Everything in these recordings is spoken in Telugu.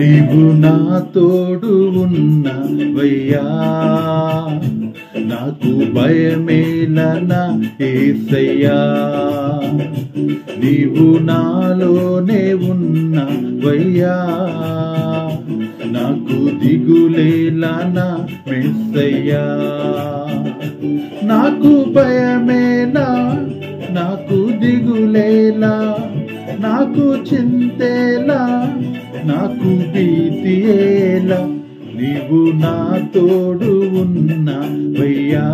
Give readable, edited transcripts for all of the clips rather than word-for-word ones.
నీవు నా తోడు ఉన్నవయ్యా, నాకు భయమేలనా యేసయ్యా. నీవు నాలోనే ఉన్నవయ్యా, నాకు దిగులేలనా మెస్సయ్యా. నాకు భయమేలా, నాకు దిగులేలా, నాకు చింతేలా, నాకు భీతియేలా, నీవు నా తోడు ఉన్నవయ్యా,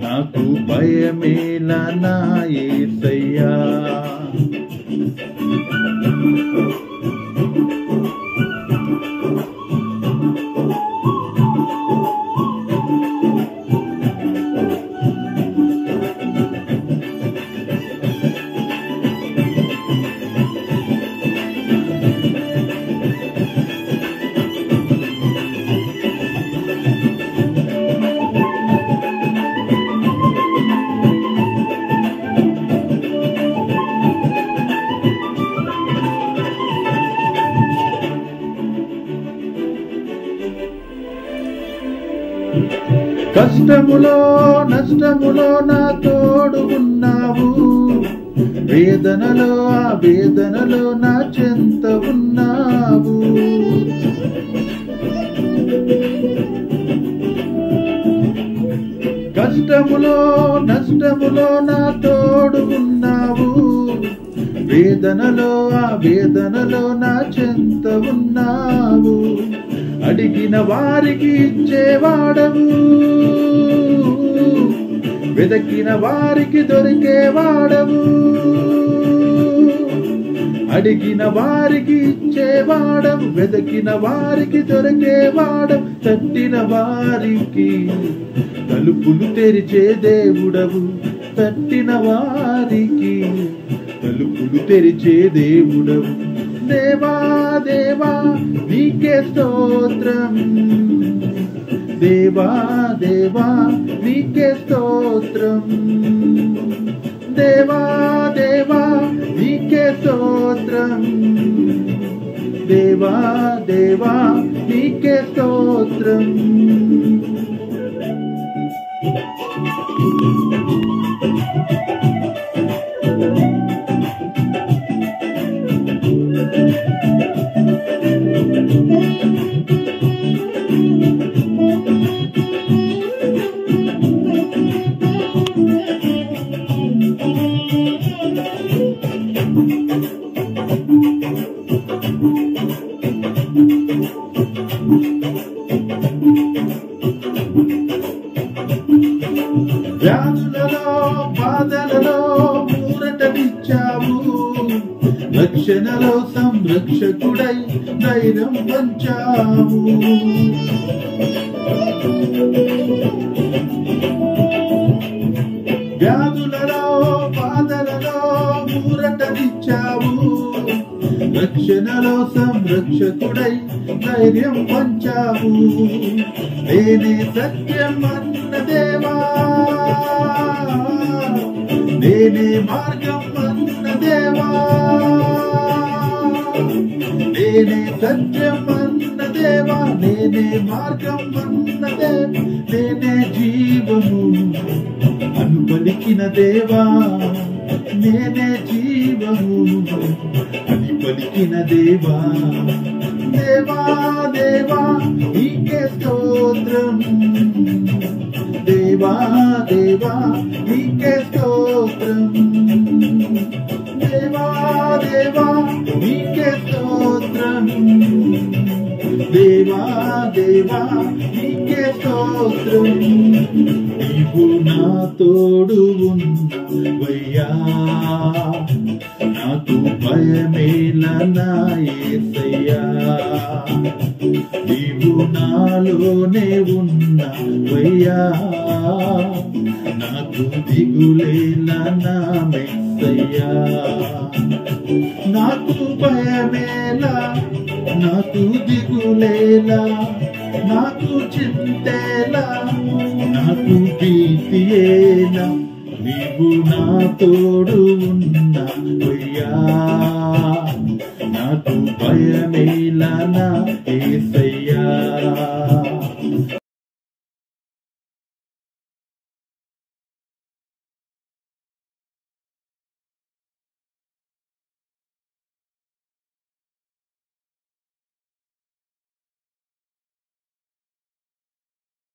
నాకు భయమేలా నా యేసయ్యా. కష్టములో నష్టములో నా తోడు ఉన్నావు, వేదనలో ఆ వేదనలో నా చెంత ఉన్నావు. కష్టములో నష్టములో నా తోడు ఉన్నావు, వేదనలో ఆ వేదనలో నా చెంత ఉన్నావు. అడిగిన వారికి ఇచ్చేవాడవు, వెదకిన వారికి దొరికేవాడవు. అడిగిన వారికి ఇచ్చేవాడవు, వెదకిన వారికి దొరికేవాడవు. తట్టిన వారికి తలుపులు తెరిచే దేవుడవు, తట్టిన వారికి తలుపులు తెరిచే దేవుడవు. దేవా దేవా నీకే స్తోత్రం, దేవా దేవా నీకే స్తోత్రం, దేవా దేవా నీకే స్తోత్రం, దేవా దేవా నీకే స్తోత్రం. వ్యాధులలో బాధలలో ఊరటనిచ్చావు, రక్షణలో సంరక్షకుడై ధైర్యం పంచావు. వ్యాధులలో బాధలలో ఊరటనిచ్చావు, రక్షణలో సంరక్షకుడై ధైర్యం పంచావు. నేనే సత్యం అన్న దేవా, నేనే మార్గం అన్న దేవా, నేనే సత్యం అన్న దేవా, నేనే మార్గం అన్న దేవా, నేనే జీవము అను పలికిన దేవా, నేనే జీవము అని పలికిన దేవా. దేవా దేవా నీకే స్తోత్రం, దేవా దేవా నీకే స్తోత్రం, దేవా దేవా నీకే స్తోత్రం, దేవా దేవా నీకే స్తోత్రం. నీవు నా తోడు ఉన్నవయ్యా, నాకు భయమేలనా యేసయ్యా. నీవు నాలోనే ఉన్నవయ్యా, నాకు దిగులేలనా మెస్సయ్యా. నాకు భయమేలా, నాకు దిగులేలా, నాకు చింతేలా, నాకు భీతియేలా, నీవు నా తోడు